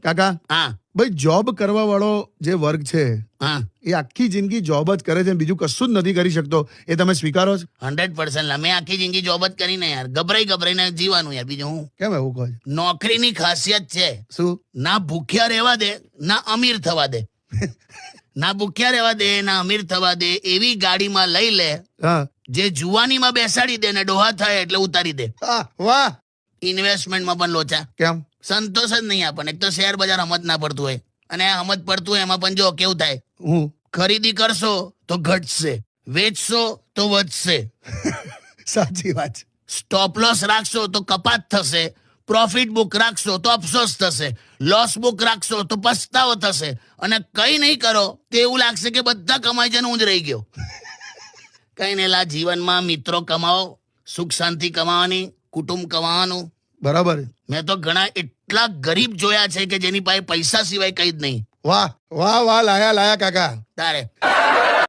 કાકા હા ભાઈ જોબ કરવા વાળો જે વર્ગ છે હા એ આખી જિંદગી જોબ જ કરે છે ને બીજું કશું જ નથી કરી શકતો, એ તમે સ્વીકારો છો? 100%. અમે આખી જિંદગી જોબ જ કરીને યાર ગભરાઈને જીવાનું યાર. બીજું હું? કેમ એવું કહો છો? નોકરીની ખાસિયત છે, શું? ના ભૂખ્યા રહેવા દે ના અમીર થવા દે. ના ભૂખ્યા રહેવા દે ના અમીર થવા દે. એવી ગાડીમાં લઈ લે હા જે જુવાનીમાં બેસાડી દે ને ડોહા થાય એટલે ઉતારી દે. વાહ. ઇન્વેસ્ટમેન્ટમાં પણ લોચા. કેમ? સંતોષ જ નહીં આપણને. એક તો શેર બજાર સમજ ના પડતું હોય, અને આ સમજ પડતું હોય એમાં પણ જો કેવું થાય, હું ખરીદી કરશો તો ઘટશે, વેચશો તો વધશે, સાચી વાત છે. સ્ટોપ લોસ રાખશો તો કપાત થશે, પ્રોફિટ બુક રાખશો તો અફસોસ થશે, લોસ બુક રાખશો તો પસ્તાવો થશે, અને કઈ નહીં કરો તો એવું લાગશે કે બધા કમાઈ જઈને હું જ રહી ગયો. કઈ નહીં લા, જીવનમાં મિત્રો કમાવો, સુખ શાંતિ કમાવાની, કુટુંબ કમાવાનું. બરાબર. મેં તો ઘણા એટલા ગરીબ જોયા છે કે જેની પાસે પૈસા સિવાય કઈ જ નહીં. વાહ વાહ વાહ, લાયા કાકા. તારે